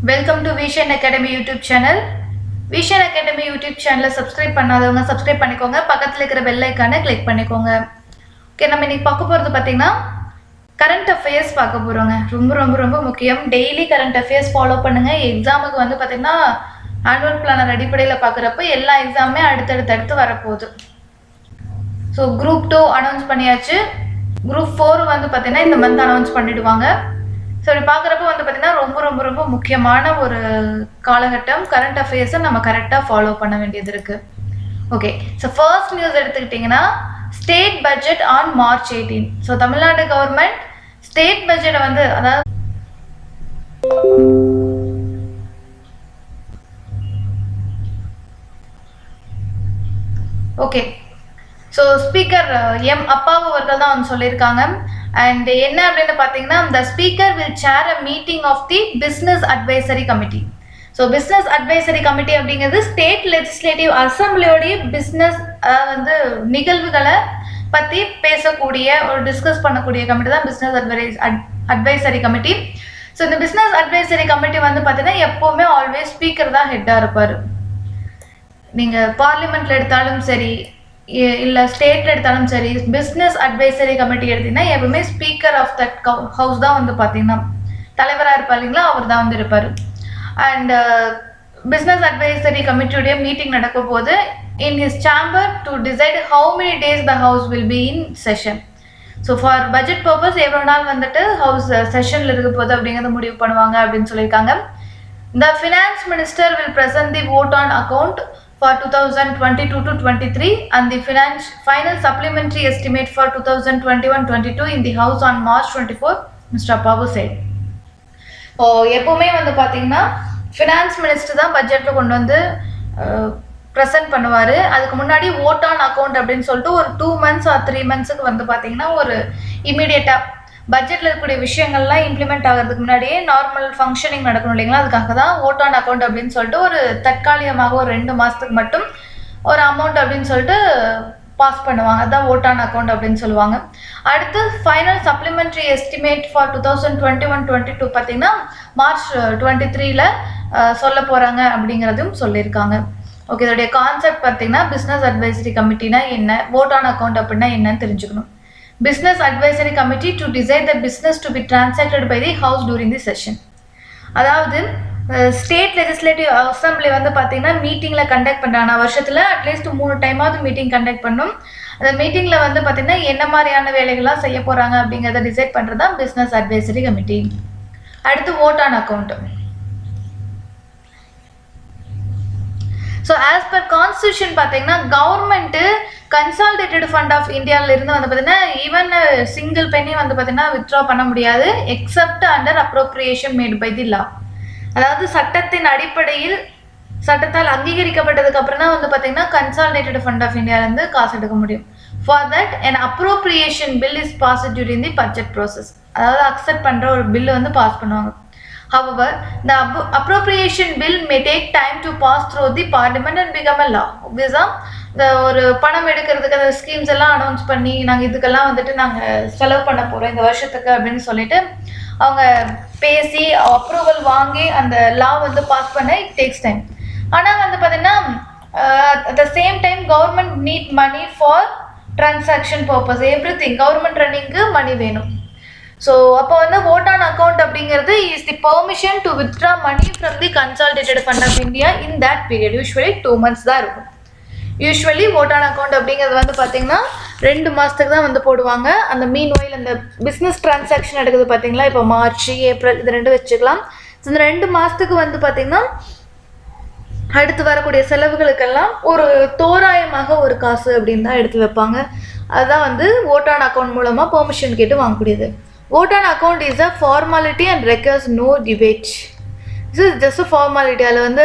Welcome to Vision Academy YouTube channel. Vision Academy YouTube channel subscribe பண்ணாதவங்க subscribe பண்ணிக்கோங்க. பக்கத்துல இருக்கிற bell icon click பண்ணிக்கோங்க. ஓகே, நம்ம இன்னைக்கு பார்க்க போறது பாத்தீங்கன்னா current affairs பார்க்க போறோங்க. ரொம்ப முக்கியம். டெய்லி current affairs ஃபாலோ பண்ணுங்க. எக்ஸாமுக்கு வந்து பாத்தீங்கன்னா annual planner அடிப்படையில பார்க்கறப்ப எல்லா எக்ஸாமே அடுத்து வர போகுது. So group 2 அனௌன்ஸ் பண்ணியாச்சு. group 4 வந்து பாத்தீங்கன்னா இந்த மந்த் அனௌன்ஸ் பண்ணிடுவாங்க. So இப்படி பார்க்கறப்ப வந்து பாத்தீங்கன்னா ரொம்ப முக்கியமான ஒரு காலகட்டம். கரண்ட் அஃபேர்ஸை நம்ம கரெக்டா ஃபாலோ பண்ண வேண்டியது இருக்கு. ஓகே, ஸோ ஃபர்ஸ்ட் நியூஸ் எடுத்துக்கிட்டிங்கன்னா state budget on March 18. So Tamil Nadu government state பட்ஜெட்டை வந்து அதாவது ஓகே, ஸோ ஸ்பீக்கர் எம் அப்பாவு அவர்கள் தான் வந்து சொல்லியிருக்காங்க. அண்ட் என்ன அப்படின்னு பார்த்தீங்கன்னா the speaker will chair a meeting of the business advisory committee. So business advisory committee அப்படிங்கிறது ஸ்டேட் லெஜிஸ்லேட்டிவ் அசம்பிளியோடைய பிஸ்னஸ் வந்து நிகழ்வுகளை பற்றி பேசக்கூடிய ஒரு டிஸ்கஸ் பண்ணக்கூடிய கமிட்டி தான் பிஸ்னஸ் அட்வைசரி கமிட்டி. ஸோ இந்த பிஸ்னஸ் அட்வைசரி கமிட்டி வந்து பார்த்தீங்கன்னா எப்போவுமே ஆல்வேஸ் ஸ்பீக்கர் தான் ஹெட்டாக இருப்பார். நீங்கள் பார்லிமெண்ட்டில் எடுத்தாலும் சரி இல்லை ஸ்டேட்டில் எடுத்தாலும் சரி, பிஸ்னஸ் அட்வைசரி கமிட்டி எடுத்தீங்கன்னா எப்பவுமே ஸ்பீக்கர் ஆஃப் தட் ஹவுஸ் தான் வந்து பார்த்தீங்கன்னா தலைவராக இருப்பார் இல்லைங்களா, அவர் தான் வந்து இருப்பார். அண்ட் பிஸ்னஸ் அட்வைசரி கமிட்டியுடைய மீட்டிங் நடக்க போது in his chamber to decide how many days the house will be in session. So for budget purpose எவ்வளோ நாள் வந்துட்டு ஹவுஸ் செஷனில் இருக்க போகுது அப்படிங்கிறத முடிவு பண்ணுவாங்க அப்படின்னு சொல்லியிருக்காங்க. த finance minister will present the vote on account for 2022 to 23 and the final supplementary estimate for 2021-22 in the house on March 24, Mr. Appavu said. எப்பவுமே வந்து பாத்தீங்கன்னா ஃபினான்ஸ் மினிஸ்டர் தான் பட்ஜெட்ல கொண்டு வந்து ப்ரெசென்ட் பண்ணுவாரு. அதுக்கு முன்னாடி vote on account அப்படின்னு சொல்லிட்டு ஒரு 2 months or 3 monthsக்கு வந்து பாத்தீங்கன்னா ஒரு இமீடியட்டா பட்ஜெட்ல இருக்கக்கூடிய விஷயங்கள்லாம் இம்ப்ளிமெண்ட் ஆகிறதுக்கு முன்னாடியே நார்மல் ஃபங்க்ஷனிங் நடக்கணும் இல்லைங்களா, அதுக்காக தான் vote on account அப்படின்னு சொல்லிட்டு ஒரு தற்காலிகமாக ஒரு 2 மாதத்துக்கு மட்டும் ஒரு அமௌண்ட் அப்படின்னு சொல்லிட்டு பாஸ் பண்ணுவாங்க. அதான் vote on account அப்படின்னு சொல்லுவாங்க. அடுத்து ஃபைனல் சப்ளிமெண்ட்ரி எஸ்டிமேட் ஃபார் 2021-22 பார்த்தீங்கன்னா March 23ல சொல்ல போகிறாங்க அப்படிங்கிறதும் சொல்லியிருக்காங்க. ஓகே, இதோடைய கான்செப்ட் பார்த்தீங்கன்னா பிஸ்னஸ் அட்வைசரி கமிட்டினா என்ன, vote on account அப்படின்னா என்னன்னு தெரிஞ்சுக்கணும். Business Advisory Committee to decide the business to be transacted by the house during the session. அதாவது ஸ்டேட் லெஜிஸ்லேட்டிவ் அசம்பிளி வந்து பார்த்தீங்கன்னா மீட்டிங்கில் கண்டக்ட் பண்ணுறாங்க. வருஷத்தில் அட்லீஸ்ட் 3 டைமாவது மீட்டிங் கண்டக்ட் பண்ணும். அந்த மீட்டிங்கில் வந்து பார்த்தீங்கன்னா என்ன மாதிரியான வேலைகள்லாம் செய்ய போகிறாங்க அப்படிங்கிறத டிசைட் பண்ணுறது தான் பிஸ்னஸ் அட்வைசரி கமிட்டி. அடுத்து vote on account. So as per constitution பார்த்தீங்கன்னா கவர்மெண்ட்டு கன்சாலிடேட்டட் ஃபண்ட் ஆஃப் இந்தியாவிலிருந்து வந்து பார்த்தீங்கன்னா ஈவன் சிங்கிள் பென்னி வந்து பார்த்தீங்கன்னா வித்ட்ரா பண்ண முடியாது except under appropriation made by the law. அதாவது சட்டத்தின் அடிப்படையில் சட்டத்தால் அங்கீகரிக்கப்பட்டதுக்கு அப்புறம் தான் வந்து பார்த்தீங்கன்னா கன்சாலிடேட்டட் ஃபண்ட் ஆஃப் இந்தியாவிலேருந்து காசு எடுக்க முடியும். For that an appropriation bill is passed during the budget process. அதாவது அக்செப்ட் பண்ணுற ஒரு பில்லு வந்து பாஸ் பண்ணுவாங்க. However, the appropriation bill may take time to pass through the parliament and become a law. Obviously, இந்த ஒரு பணம் எடுக்கிறதுக்கு அந்த ஸ்கீம்ஸ் எல்லாம் அனௌன்ஸ் பண்ணி நாங்கள் இதுக்கெல்லாம் வந்துட்டு நாங்கள் செலவு பண்ண போகிறோம் இந்த வருஷத்துக்கு அப்படின்னு சொல்லிட்டு அவங்க பேசி அப்ரூவல் வாங்கி அந்த லா வந்து பாஸ் பண்ண இட் டேக்ஸ் டைம். ஆனால் வந்து பார்த்தீங்கன்னா at the same time government need money for transaction purpose everything. Government ரன்னிங்க்கு மணி வேணும். ஸோ அப்போ வந்து vote on account அப்படிங்கிறது is the permission to withdraw money from the consolidated fund of India in that period. Usually 2 months தான் இருக்கும். Usually vote on account அப்படிங்கிறது வந்து பார்த்தீங்கன்னா 2 மாதத்துக்கு தான் வந்து போடுவாங்க. அந்த மீன் ஒயில் அந்த பிஸ்னஸ் டிரான்சாக்ஷன் எடுக்குது பார்த்தீங்களா, இப்போ மார்ச் ஏப்ரல் இது 2 வச்சுக்கலாம். ஸோ இந்த 2 மாதத்துக்கு வந்து பார்த்தீங்கன்னா அடுத்து வரக்கூடிய செலவுகளுக்கெல்லாம் ஒரு தோராயமாக ஒரு காசு அப்படின்னு தான் எடுத்து வைப்பாங்க. அதுதான் வந்து vote on account மூலமாக பெர்மிஷன் கேட்டு வாங்கக்கூடியது. vote on account is a formality and requires no debate. This is just a formality. அதில் வந்து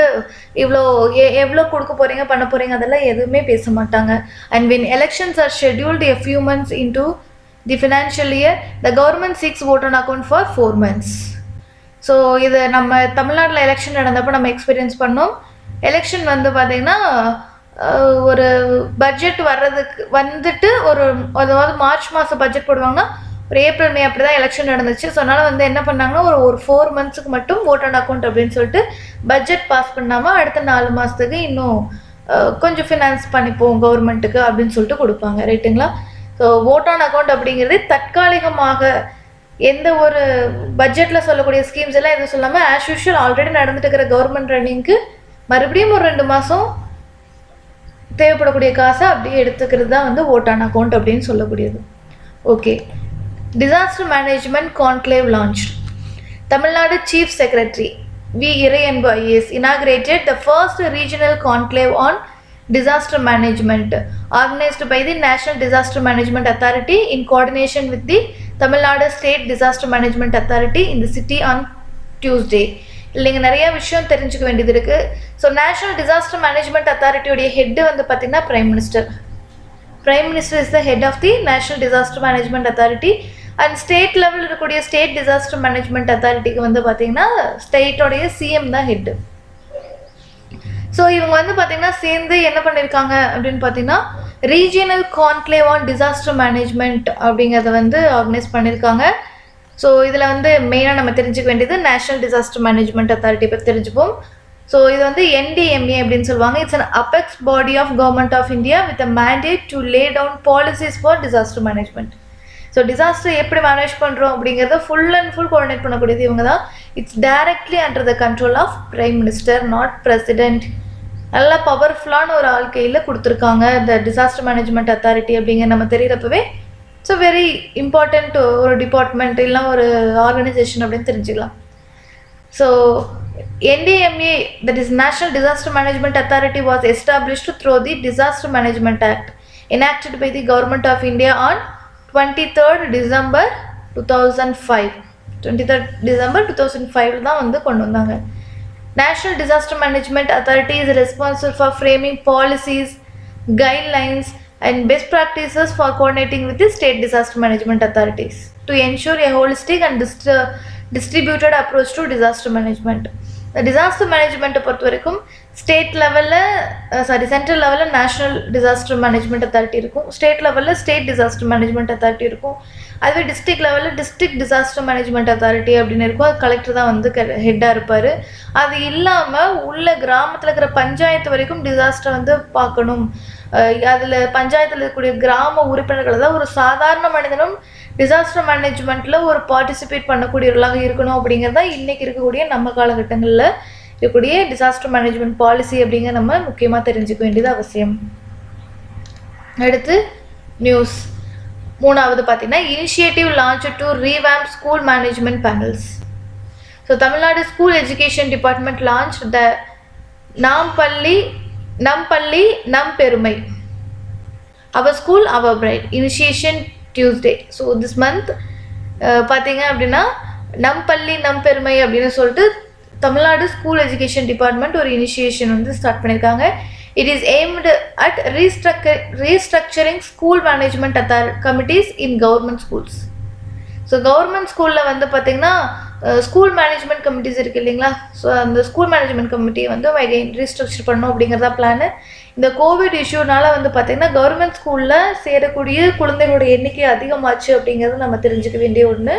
எவ்வளோ கொடுக்க போகிறீங்க பண்ண போகிறீங்க அதெல்லாம் எதுவுமே பேச மாட்டாங்க. And when elections are scheduled a few months into the financial year, the government seeks vote on account for 4 months. So இது நம்ம தமிழ்நாட்டில் எலெக்ஷன் நடந்தப்போ நம்ம எக்ஸ்பீரியன்ஸ் பண்ணோம். எலெக்ஷன் வந்து பார்த்திங்கன்னா ஒரு பட்ஜெட் வர்றதுக்கு வந்துட்டு ஒரு அதாவது மார்ச் மாதம் பட்ஜெட் போடுவாங்கன்னா ஒரு ஏப்ரல் மே அப்படி தான் எலெக்ஷன் நடந்துச்சு. ஸோ அதனால் வந்து என்ன பண்ணாங்கன்னா ஒரு 4 மந்த்ஸுக்கு மட்டும் ஓட் ஆன் அக்கௌண்ட் அப்படின்னு சொல்லிட்டு பட்ஜெட் பாஸ் பண்ணாமல் அடுத்த 4 மாதத்துக்கு இன்னும் கொஞ்சம் ஃபினான்ஸ் பண்ணிப்போம் கவர்மெண்ட்டுக்கு அப்படின்னு சொல்லிட்டு கொடுப்பாங்க. ரைட்டுங்களா? ஸோ ஓட் ஆன் அக்கௌண்ட் அப்படிங்கிறது தற்காலிகமாக எந்த ஒரு பட்ஜெட்டில் சொல்லக்கூடிய ஸ்கீம்ஸ் எல்லாம் எதுவும் சொல்லாமல் ஆஸ் யூஷுவல் ஆல்ரெடி நடந்துட்டு இருக்கிற கவர்மெண்ட் ரன்னிங்க்கு மறுபடியும் ஒரு 2 மாதம் தேவைப்படக்கூடிய காசை அப்படியே எடுத்துக்கிறது தான் வந்து ஓட் ஆன் அக்கௌண்ட் அப்படின்னு சொல்லக்கூடியது. Okay, disaster management conclave launch. Tamil Nadu chief secretary V Iraianbu IAS inaugurated the first regional conclave on disaster management organized by the National Disaster Management Authority in coordination with the Tamil Nadu State Disaster Management Authority in the city on Tuesday. இல்லைங்க, நிறைய விஷயம் தெரிஞ்சுக்க வேண்டியது இருக்குது. So national disaster management அத்தாரிட்டியோடைய head வந்து பார்த்திங்கன்னா prime minister. Prime minister is the head of the national disaster management authority. And state லெவலில் இருக்கக்கூடிய ஸ்டேட் டிசாஸ்டர் மேனேஜ்மெண்ட் அத்தாரிட்டிக்கு வந்து பார்த்திங்கன்னா ஸ்டேட்டோடைய சிஎம் தான் ஹெட்டு. ஸோ இவங்க வந்து பார்த்திங்கன்னா சேர்ந்து என்ன பண்ணியிருக்காங்க அப்படின்னு பார்த்தீங்கன்னா regional conclave on disaster management அப்படிங்கிறத வந்து ஆர்கனைஸ் பண்ணியிருக்காங்க. ஸோ இதில் வந்து மெயினாக நம்ம தெரிஞ்சுக்க வேண்டியது நேஷனல் டிசாஸ்டர் மேனேஜ்மெண்ட் அத்தாரிட்டி பற்றி தெரிஞ்சுப்போம். ஸோ இது வந்து NDMA அப்படின்னு சொல்லுவாங்க. It's an apex body of government of India with a mandate to lay down policies for disaster management. So disaster எப்படி மேனேஜ் பண்ணுறோம் அப்படிங்கிறத ஃபுல் அண்ட் ஃபுல் கோஆர்டினேட் பண்ணக்கூடியது இவங்க தான். It's directly under the control of prime minister, not president. நல்லா பவர்ஃபுல்லான ஒரு ஆள் கையில் கொடுத்துருக்காங்க இந்த டிசாஸ்டர் மேனேஜ்மெண்ட் அத்தாரிட்டி அப்படிங்கிற நம்ம தெரிகிறப்பவே ஸோ வெரி இம்பார்ட்டண்ட் ஒரு டிபார்ட்மெண்ட் இல்லை ஒரு ஆர்கனைசேஷன் அப்படின்னு தெரிஞ்சுக்கலாம். So NDMA, that is National Disaster Management Authority, was established through the Disaster Management Act enacted by the Government of India on 23rd December 2005. 23rd December 2005 தான் வந்து கொண்டு வந்தாங்க. National Disaster Management Authority is responsible for framing policies, guidelines and best practices for coordinating with the state disaster management authorities to ensure a holistic and distributed approach to disaster management. Disaster மேனேஜ்மெண்ட்டை பொறுத்த வரைக்கும் state லெவலில் central லெவலில் national disaster management authority இருக்கும், state லெவலில் state disaster management authority இருக்கும், அதுவே district லெவலில் டிஸ்ட்ரிக்ட் டிசாஸ்டர் மேனேஜ்மெண்ட் அத்தாரிட்டி அப்படின்னு இருக்கும். அது கலெக்டர் தான் வந்து ஹெட்டாக இருப்பார். அது இல்லாமல் உள்ள கிராமத்தில் இருக்கிற பஞ்சாயத்து வரைக்கும் டிசாஸ்டர் வந்து பார்க்கணும். அதில் பஞ்சாயத்தில் இருக்கக்கூடிய கிராம உறுப்பினர்கள் தான் ஒரு சாதாரண மனிதனும் டிசாஸ்டர் மேனேஜ்மெண்ட்டில் ஒரு பார்ட்டிசிபேட் பண்ணக்கூடியவர்களாக இருக்கணும் அப்படிங்கிறது தான் இன்றைக்கி இருக்கக்கூடிய நம்ம காலகட்டங்களில் இருக்கக்கூடிய டிசாஸ்டர் மேனேஜ்மெண்ட் பாலிசி அப்படிங்கிற நம்ம முக்கியமாக தெரிஞ்சுக்க வேண்டியது அவசியம். அடுத்து நியூஸ். மூணாவது பார்த்தீங்கன்னா initiative launch to revamp school management panels. So Tamil Nadu school education department launch the நம் பள்ளி நம் பெருமை, our school our pride initiation Tuesday. So this month பார்த்தீங்க அப்படின்னா நம் பள்ளி நம் பெருமை அப்படின்னு சொல்லிட்டு தமிழ்நாடு ஸ்கூல் எஜுகேஷன் டிபார்ட்மெண்ட் ஒரு இனிஷியேஷன் வந்து ஸ்டார்ட் பண்ணியிருக்காங்க. It is aimed at restructuring school management committees in government schools. So government ஸ்கூலில் வந்து பார்த்திங்கன்னா ஸ்கூல் மேனேஜ்மெண்ட் கமிட்டிஸ் இருக்குது இல்லைங்களா? ஸோ அந்த ஸ்கூல் மேனேஜ்மெண்ட் கமிட்டியை வந்து அகைன் ரீஸ்ட்ரக்சர் பண்ணணும் அப்படிங்கிறதா பிளானு. இந்த கோவிட் இஷ்யூனால வந்து பார்த்திங்கன்னா கவர்மெண்ட் ஸ்கூலில் சேரக்கூடிய குழந்தைகளோட எண்ணிக்கை அதிகமாச்சு அப்படிங்கிறது நம்ம தெரிஞ்சுக்க வேண்டிய ஒன்று.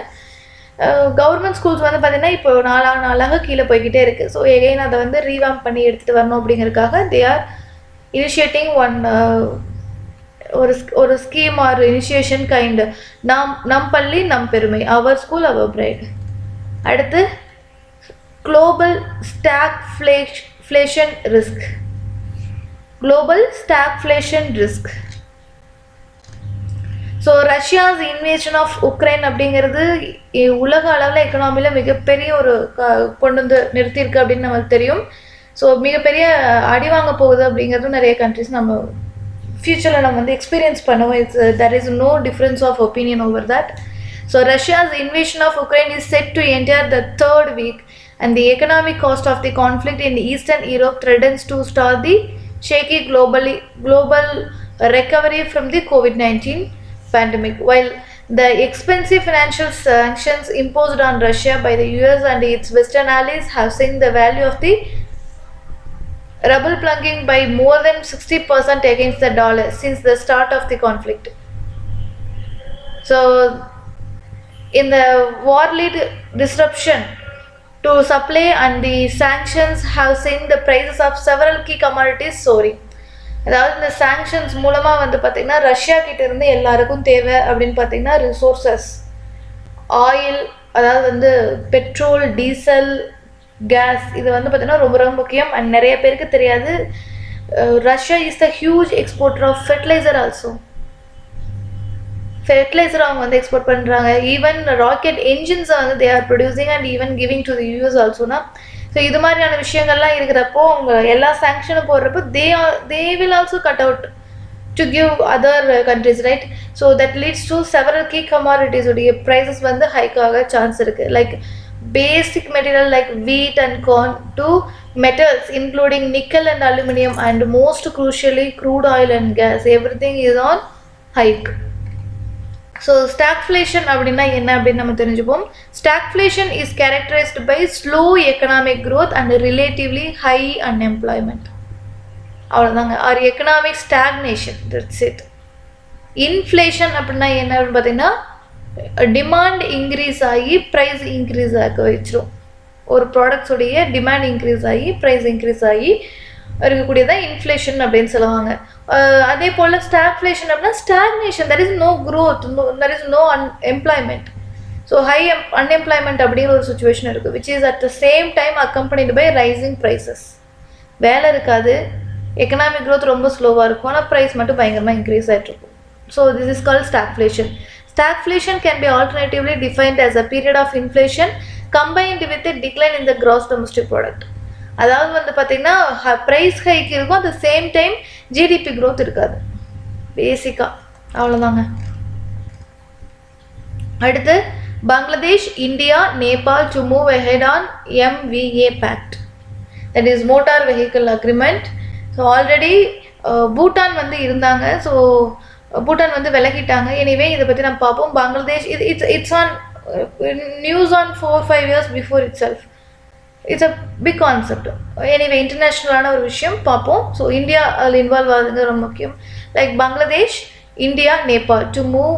கவர்மெண்ட் ஸ்கூல்ஸ் வந்து பார்த்திங்கன்னா இப்போ நாளாக கீழே போய்கிட்டே இருக்குது. ஸோ எகைன் அதை வந்து ரீவாம்ப் பண்ணி எடுத்துகிட்டு வரணும் அப்படிங்கிறதுக்காக தே ஆர் இனிஷியேட்டிங் ஒரு ஸ்கீம் ஆர் இனிஷியேஷன் கைண்ட் நம் பள்ளி நம் பெருமை, அவர் ஸ்கூல் அவர் பிரைட். அடுத்து global stagflation risk. Global stagflation risk. So Russia's invasion of Ukraine அப்படிங்கிறது உலக அளவில் எக்கனாமியில் மிகப்பெரிய ஒரு கொண்டு வந்து நிறுத்தியிருக்கு அப்படின்னு நமக்கு தெரியும். ஸோ மிகப்பெரிய அடி வாங்க போகுது அப்படிங்கிறதும் நிறைய கண்ட்ரிஸ் நம்ம ஃப்யூச்சரில் நம்ம வந்து எக்ஸ்பீரியன்ஸ் பண்ணுவோம். there is no difference of opinion over that. So Russia's invasion of Ukraine is set to enter the third week and the economic cost of the conflict in Eastern Europe threatens to stall the shaky global recovery from the COVID-19 pandemic. While the expensive financial sanctions imposed on Russia by the US and its Western allies have seen the value of the ruble plunging by more than 60% against the dollar since the start of the conflict. So in the war-led disruption to supply and the sanctions have seen the prices of several key commodities soaring. அதாவது இந்த sanctions மூலமாக வந்து பார்த்திங்கன்னா Russia கிட்ட இருந்து எல்லாருக்கும் தேவை அப்படின்னு பார்த்திங்கன்னா ரிசோர்ஸஸ் ஆயில், அதாவது வந்து பெட்ரோல், டீசல், கேஸ், இது வந்து பார்த்திங்கன்னா ரொம்ப ரொம்ப முக்கியம். அண்ட் நிறைய பேருக்கு தெரியாது, Russia is the huge exporter of fertiliser also. Fertiliser அவங்க வந்து எக்ஸ்போர்ட் பண்ணுறாங்க. ஈவன் ராக்கெட் என்ஜின்ஸை வந்து they are producing and even giving to the US ஆல்சோனா. ஸோ இது மாதிரியான விஷயங்கள்லாம் இருக்கிறப்போ அவங்க எல்லா சாங்ஷனும் போடுறப்போ they will also cut out to give other countries, right? So that leads to several key commodities உடைய ப்ரைஸஸ் வந்து ஹைக் ஆக சான்ஸ் இருக்குது. Like basic material like wheat and corn to metals including nickel and aluminum and most crucially crude oil and gas, everything is on hike. So stagflation அப்படின்னா என்ன அப்படின்னு நம்ம தெரிஞ்சுப்போம். Stagflation is characterized by slow economic growth and relatively high unemployment. அவ்வளோதாங்க. or economic stagnation, that's it. Inflation அப்படின்னா என்ன அப்படின்னு பார்த்தீங்கன்னா டிமாண்ட் இன்க்ரீஸ் ஆகி ப்ரைஸ் இன்க்ரீஸ் ஆக வச்சிரும். ஒரு ப்ராடக்ட்ஸுடைய டிமாண்ட் இன்க்ரீஸ் ஆகி ப்ரைஸ் இன்க்ரீஸ் ஆகி இருக்கக்கூடியதான் இன்ஃப்ளேஷன் அப்படின்னு சொல்லுவாங்க. அதே போல் ஸ்டாக்ஃப்ளேஷன் அப்படின்னா stagnation, that is no growth, that is no employment. So high unemployment அப்படிங்கிற ஒரு சுச்சுவேஷன் இருக்குது, which is at the same time accompanied by rising prices. வேலை இருக்காது, எக்கனாமிக் க்ரோத் ரொம்ப ஸ்லோவாக இருக்கும், ஆனால் ப்ரைஸ் மட்டும் பயங்கரமாக இன்க்ரீஸ் ஆகிட்டு இருக்கும். So this is called stagflation. Stagflation can be alternatively defined as a period of inflation combined with a decline in the gross domestic product. அதாவது வந்து பார்த்தீங்கன்னா ப்ரைஸ் ஹைக் இருக்கும், at the same time GDP growth இருக்காது. பேசிக்காக அவ்வளோதாங்க. அடுத்து Bangladesh, India, Nepal to move ahead on MVA Pact, that is motor vehicle agreement. So already Bhutan வந்து இருந்தாங்க, ஸோ பூட்டான் வந்து விலகிட்டாங்க. எனிவே இதை பற்றி நம்ம பார்ப்போம். Bangladesh it's on news on 4-5 years before itself. It's a big concept. Anyway இன்டர்நேஷ்னலான ஒரு விஷயம் பார்ப்போம். ஸோ இந்தியா அதில் இன்வால்வ் ஆகுதுங்க, ரொம்ப முக்கியம். Like Bangladesh, India, Nepal to move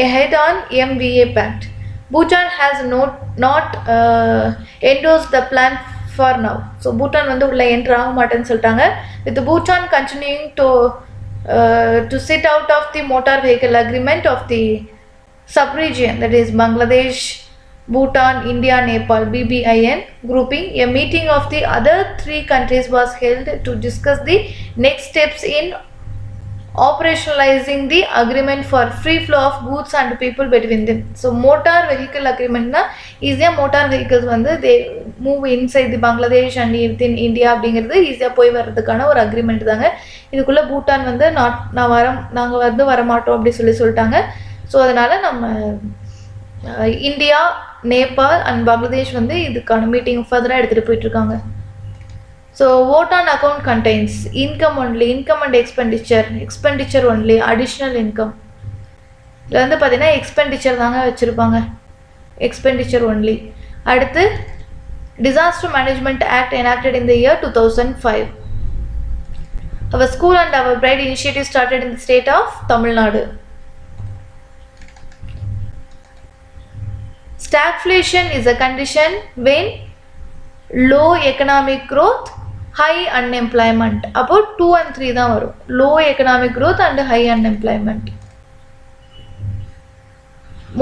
ahead on MVA Pact. Bhutan has not endorsed the plan for now. So Bhutan வந்து உள்ள என்ட்ரு ஆக மாட்டேன்னு சொல்லிட்டாங்க. With Bhutan continuing to sit out of the motor vehicle agreement of the sub-region, that is Bangladesh, Bhutan, India, Nepal, BBIN grouping, a meeting of the other 3 countries was held to discuss the next steps in operationalizing the agreement for free flow of goods and people between them. So motor vehicle agreement na easy motor vehicles வந்து they move inside the Bangladesh and within India அப்படிங்கிறது ஈஸியாக போய் வர்றதுக்கான ஒரு agreement தாங்க. இதுக்குள்ளே பூட்டான் வந்து நாங்கள் வந்து வரமாட்டோம் அப்படி சொல்லிட்டாங்க. ஸோ அதனால் நம்ம இந்தியா, நேபாள் அண்ட் பங்களாதேஷ் வந்து இதுக்கான மீட்டிங் ஃபர்தராக எடுத்துகிட்டு போயிட்டுருக்காங்க. So vote on account contains income only, income and expenditure only, additional income. இதில் வந்து பார்த்தீங்கன்னா எக்ஸ்பெண்டிச்சர் தாங்க வச்சுருப்பாங்க, எக்ஸ்பெண்டிச்சர் ஒன்லி. அடுத்து disaster management act enacted in the year 2005. Our school and our bride initiative started in the state of Tamil Nadu. Stagflation is a condition when low economic growth, high unemployment. அப்போ 2 and 3 தான் வரும். low economic growth and high unemployment.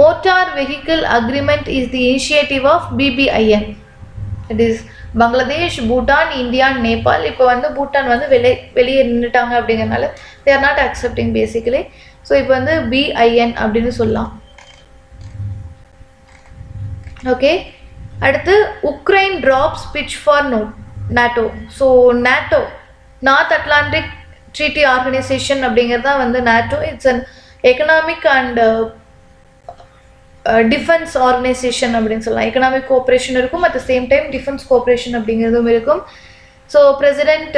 Motor vehicle agreement is the initiative of BBIN. It is Bangladesh, Bhutan, India, Nepal. இப்போ வந்து பூட்டான் வந்து வெளியே நின்றுட்டாங்க அப்படிங்கிறனால they are not accepting basically. So இப்போ வந்து BIN அப்படின்னு சொல்லலாம். ஓகே. அடுத்து Ukraine drops pitch for NATO. So NATO, north Atlantic treaty organisation அப்படிங்கிறது தான் வந்து NATO. It's an economic and defence organisation அப்படின்னு சொல்லலாம். எக்கனாமிக் கோஆப்ரேஷன் இருக்கும், at the same time defence cooperation அப்படிங்கிறதும் இருக்கும். So president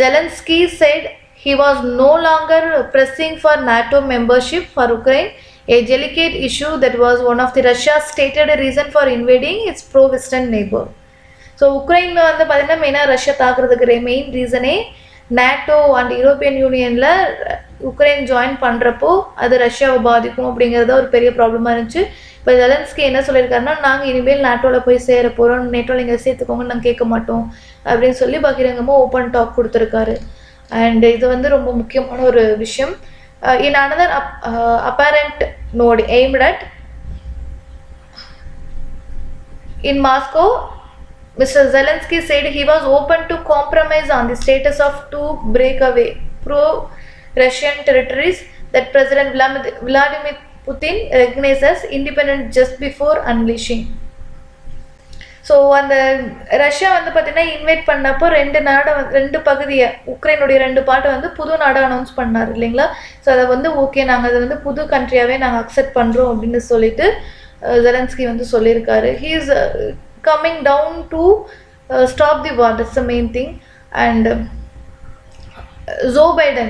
Zelensky said he was no longer pressing for NATO membership for Ukraine, a delicate issue that was one of the Russia's stated reason for invading its pro-Western neighbor. So உக்ரைனில் வந்து பார்த்தீங்கன்னா மெயினாக Russia தாக்குறதுக்கு main ரீசனே NATO and European யூனியனில் Ukraine join பண்ணுறப்போ அது ரஷ்யாவை பாதிக்கும் அப்படிங்கிறது ஒரு பெரிய ப்ராப்ளமாக இருந்துச்சு. இப்போ ஜெலன்ஸ்கி என்ன சொல்லியிருக்காருன்னா, நாங்கள் இனிமேல் நேட்டோவில் போய் சேர போகிறோம், நேட்டோவில் நீங்கள் சேர்த்துக்கோங்கன்னு நாங்கள் கேட்க மாட்டோம் அப்படின்னு சொல்லி பகிரங்கமாக ஓப்பன் டாக் கொடுத்துருக்காரு. அண்ட் இது வந்து ரொம்ப முக்கியமான ஒரு விஷயம். In another apparent node aimed at in Moscow, Mr. Zelensky said he was open to compromise on the status of two breakaway pro-Russian territories that President Vladimir Putin recognized as independent just before unleashing. So அந்த Russia வந்து பார்த்தீங்கன்னா invite பண்ணப்போ ரெண்டு பகுதியை, உக்ரைனுடைய 2 பார்ட்டை வந்து புது நாடு அனௌன்ஸ் பண்ணார் இல்லைங்களா. ஸோ அதை வந்து ஓகே, நாங்கள் அதை வந்து புது கண்ட்ரியாகவே நாங்கள் அக்செப்ட் பண்ணுறோம் அப்படின்னு சொல்லிட்டு ஜெலன்ஸ்கி வந்து சொல்லியிருக்காரு. He is coming down to stop the war. That's the main thing. And Joe Biden,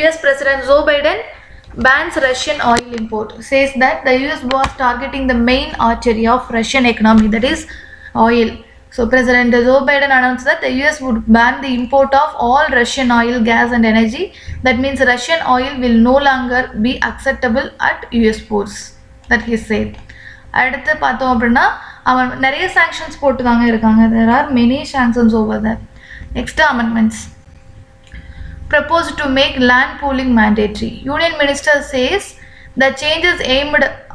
US President Joe Biden bans Russian oil import, says that the US was targeting the main artery of Russian economy, that is oil. So President Joe Biden announced that the US would ban the import of all Russian oil, gas and energy. That means Russian oil will no longer be acceptable at US ports, that he said. அடுத்து பார்த்தோம் அப்படின்னா அவன் நிறைய sanctions போட்டுக்காங்க இருக்காங்க. there are many sanctions over there. Next, amendments proposed to make land pooling mandatory. Union Minister says the changes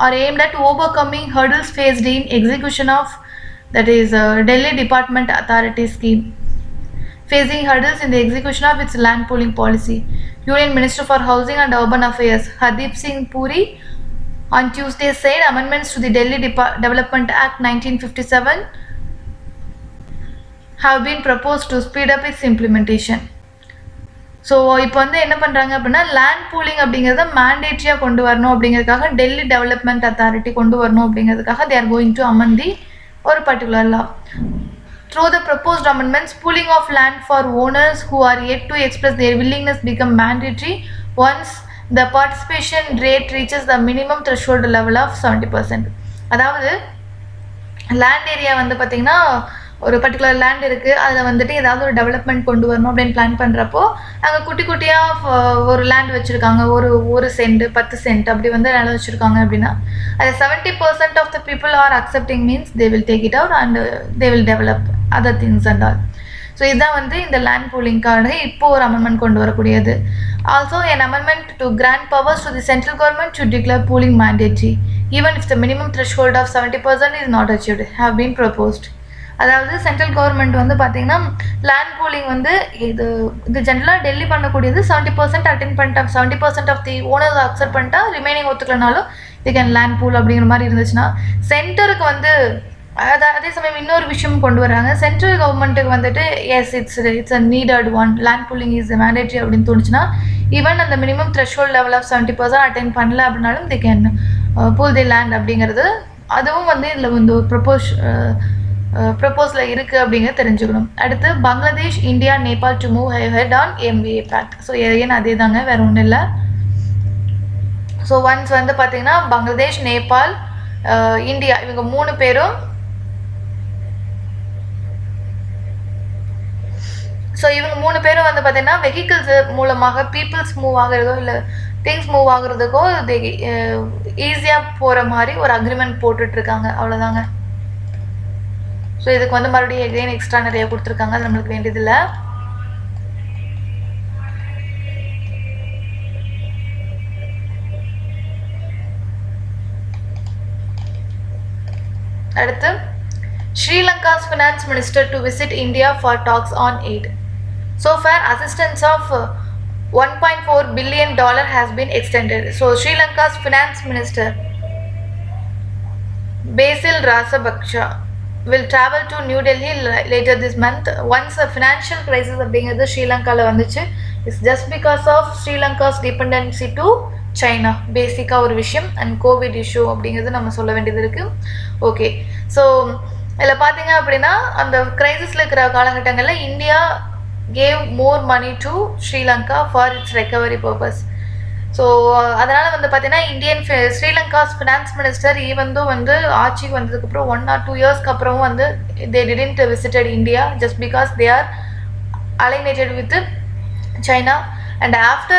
are aimed at overcoming hurdles faced in execution of, that is Delhi Department Authority scheme, facing hurdles in the execution of its land pooling policy. Union Minister for Housing and Urban Affairs Hardeep Singh Puri on Tuesday said amendments to the Delhi Development Act 1957 have been proposed to speed up its implementation. So இப்போ வந்து என்ன பண்ணுறாங்க அப்படின்னா, land pooling அப்படிங்கிறத மேண்டேட்ரியாக கொண்டு வரணும் அப்படிங்கிறதுக்காக, Delhi development authority கொண்டு வரணும் அப்படிங்கிறதுக்காக they are going to amend the ஒரு particular law. Through the proposed amendments, pooling of land for owners who are yet to express their willingness become mandatory once the participation rate reaches the minimum threshold level of 70%. அதாவது land area வந்து பார்த்திங்கன்னா, ஒரு particular land இருக்குது, அதில் வந்துட்டு ஏதாவது ஒரு development கொண்டு வரணும் அப்படின்னு பிளான் பண்ணுறப்போ, அங்கே குட்டி குட்டியாக ஒரு லேண்ட் வச்சுருக்காங்க, ஒரு சென்ட் 10 சென்ட் அப்படி வந்து நிலம் வச்சுருக்காங்க அப்படின்னா, அது 70% of the people are accepting means they will take it out and they will develop other things and all. So இதுதான் வந்து இந்த லேண்ட் பூலிங்காக இப்போ ஒரு அமெண்ட்மெண்ட் கொண்டு வரக்கூடியது. Also an amendment to grant powers to the central government to declare pooling mandatory even if the minimum threshold of 70% is not achieved have been proposed. அதாவது central government வந்து பார்த்திங்கன்னா லேண்ட் பூலிங் வந்து இது ஜென்ரலாக டெல்லி பண்ணக்கூடியது 70% attend பண்ணிட்டா, 70% of the owners accept பண்ணிட்டா, remaining ஒத்துக்கலனாலும் தி கேன் லேண்ட் பூல் அப்படிங்கிற மாதிரி இருந்துச்சுன்னா, சென்டருக்கு வந்து அதே சமயம் இன்னொரு விஷயம் கொண்டு வராங்க. சென்ட்ரல் கவர்மெண்ட்டுக்கு வந்துட்டு yes it's a needed one, land pooling is mandatory அப்படின்னு தோணுச்சுன்னா, ஈவன் அந்த minimum threshold level of 70% attend பண்ணல அப்படின்னாலும் the can pool the land அப்படிங்கிறது, அதுவும் வந்து இதில் வந்து ப்ரப்போஸில் இருக்குது அப்படிங்கிறது தெரிஞ்சுக்கணும். அடுத்து Bangladesh, India, Nepal to move head on MBA pact. So ஏன் அதே தாங்க, வேறு ஒன்றும் இல்லை. ஸோ ஒன்ஸ் வந்து பார்த்திங்கன்னா பங்களாதேஷ், நேபாள், இந்தியா இவங்க 3 பேரும், ஸோ இவங்க 3 பேரும் வந்து பார்த்திங்கன்னா வெஹிக்கிள்ஸ் மூலமாக பீப்புள்ஸ் மூவ் ஆகிறதோ இல்லை திங்ஸ் மூவ் ஆகுறதுக்கோ ஈஸியாக போகிற மாதிரி ஒரு அக்ரிமெண்ட் போட்டுட்ருக்காங்க, அவ்வளோதாங்க. ஸோ இதுக்கு வந்து மறுபடியும் எகைன் எக்ஸ்ட்ரா நிறைய கொடுத்துருக்காங்க, அது நம்மளுக்கு வேண்டியதில்லை. அடுத்து Sri Lanka's finance minister to visit India for talks on aid. So far, assistance of $1.4 billion has been extended. So Sri Lanka's finance minister Basil Rajapaksa will travel to New Delhi later this month. Once a financial crisis அப்படிங்கிறது ஸ்ரீலங்காவில் வந்துச்சு, it's just because of Sri Lanka's dependency to China, பேசிக்காக ஒரு விஷயம், and Covid issue அப்படிங்கிறது நம்ம சொல்ல வேண்டியது இருக்குது. ஓகே, ஸோ இதில் பார்த்தீங்க அப்படின்னா அந்த கிரைசிஸில் இருக்கிற காலகட்டங்களில் India gave more money to Sri Lanka for its recovery purpose. So அதனால் வந்து பார்த்தீங்கன்னா ஸ்ரீலங்காஸ் ஃபினான்ஸ் மினிஸ்டர் ஈவந்தும் வந்து ஆட்சிக்கு வந்ததுக்கப்புறம் 1 or 2 இயர்ஸ்க்கு அப்புறமும் வந்து தே didn't visited India just because they are alienated with China, and after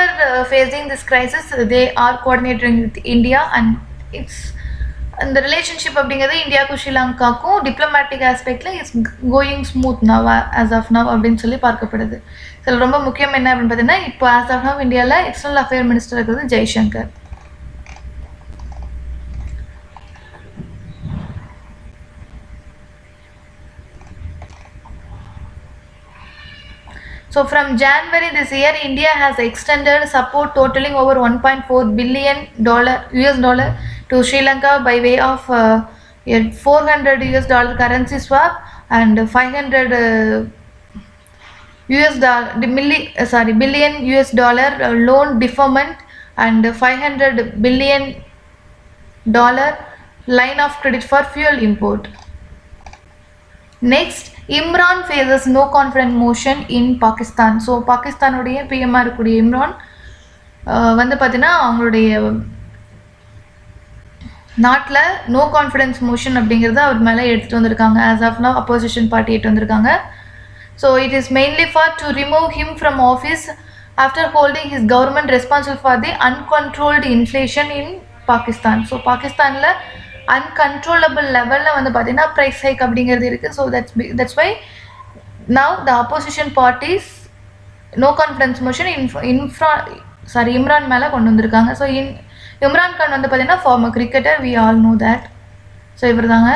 facing this crisis they are coordinating with India, and it's the relationship அப்படிங்கிறது இந்தியாவுக்கும் ஸ்ரீலங்காவுக்கும் டிப்ளமேட்டிக் ஆஸ்பெக்டில் it's going smooth now as of now அப்படின்னு சொல்லி பார்க்கப்படுது. இதில் ரொம்ப முக்கியம் என்ன அப்படின்னு பார்த்தீங்கன்னா, இப்போ ஆஸ் ஆஃப் நவ் இந்தியாவில் எக்ஸ்டர்னல் அஃபேர் மினிஸ்டர் இருக்கிறது Jaishankar. So from January this year, India has extended support totaling over $1.4 billion US dollar to Sri Lanka by way of $400 US dollar currency swap and 500 billion US dollar loan deferment and $500 billion line of credit for fuel import. Next, Imran faces no confidence motion in Pakistan. So பாகிஸ்தானுடைய PMR இருக்கக்கூடிய இம்ரான் வந்து பார்த்தீங்கன்னா அவங்களுடைய நாட்டில் no confidence motion அப்படிங்கிறத அவர் மேலே எடுத்துகிட்டு வந்திருக்காங்க. As of now opposition party எடுத்து வந்திருக்காங்க. So it is mainly for to remove him from office after holding his government responsible for the uncontrolled inflation in Pakistan. So பாகிஸ்தானில் அன்கண்ட்ரோலபிள் லெவலில் வந்து பார்த்தீங்கன்னா ப்ரைஸ் ஹைக் அப்படிங்கிறது இருக்குது. So that's why now the opposition parties no confidence motion Imran மேலே கொண்டு வந்திருக்காங்க. So Imran Khan வந்து பார்த்தீங்கன்னா former cricketer, we all know that. So இவர் தாங்க.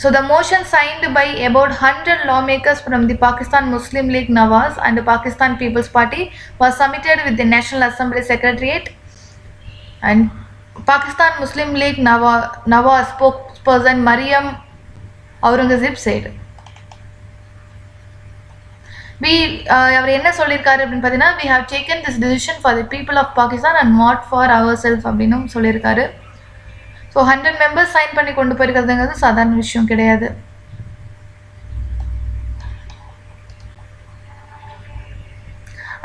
So the motion signed by about 100 lawmakers from the Pakistan Muslim League Nawaz and the Pakistan People's Party was submitted with the National Assembly Secretariat, and Pakistan Muslim League Nawaz spokesperson Mariam Aurangzeb said, அவர் என்ன சொல்லியிருக்காரு அப்படின்னு பார்த்தீங்கன்னா, we have taken this decision for the people of Pakistan and not for ourselves அப்படின்னு சொல்லியிருக்காரு. So 100 members sign பண்ணி கொண்டு போயிருக்கிறதுங்கிறது சாதாரண விஷயம் கிடையாது.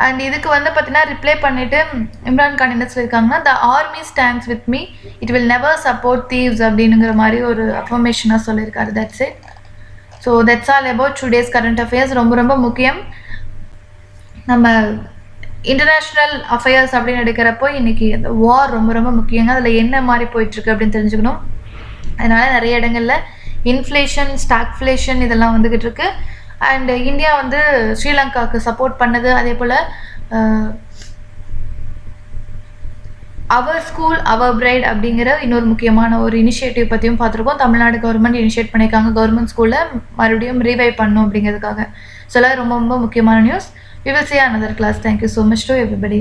அண்ட் இதுக்கு வந்து பார்த்தீங்கன்னா ரிப்ளை பண்ணிவிட்டு இம்ரான் கான் என்ன சொல்லியிருக்காங்கன்னா, த army stands with me, it will never support thieves அப்படிங்கிற மாதிரி ஒரு அஃபர்மேஷனாக சொல்லியிருக்காரு. That's it. So that's all about today's current affairs. ரொம்ப ரொம்ப முக்கியம். நம்ம இன்டர்நேஷ்னல் அஃபேர்ஸ் அப்படின்னு எடுக்கிறப்போ இன்றைக்கி இந்த வார் ரொம்ப ரொம்ப முக்கியங்க. அதில் என்ன மாதிரி போயிட்டுருக்கு அப்படின்னு தெரிஞ்சுக்கணும். அதனால் நிறைய இடங்களில் இன்ஃப்ளேஷன், ஸ்டாக்ஃப்ளேஷன் இதெல்லாம் வந்துக்கிட்டு இருக்கு. அண்ட் இந்தியா வந்து ஸ்ரீலங்காவுக்கு சப்போர்ட் பண்ணுது. அதே போல் அவர் ஸ்கூல் அவர் பிரைட் அப்படிங்கிற இன்னொரு முக்கியமான ஒரு இனிஷியேட்டிவ் பற்றியும் பார்த்துருக்கோம். தமிழ்நாடு கவர்மெண்ட் இனிஷியேட் பண்ணியிருக்காங்க கவர்மெண்ட் ஸ்கூலில் மறுபடியும் ரீவைவ் பண்ணணும் அப்படிங்கிறதுக்காக. ஸோ எல்லாம் ரொம்ப ரொம்ப முக்கியமான news. We will see another class. Thank you so much to everybody.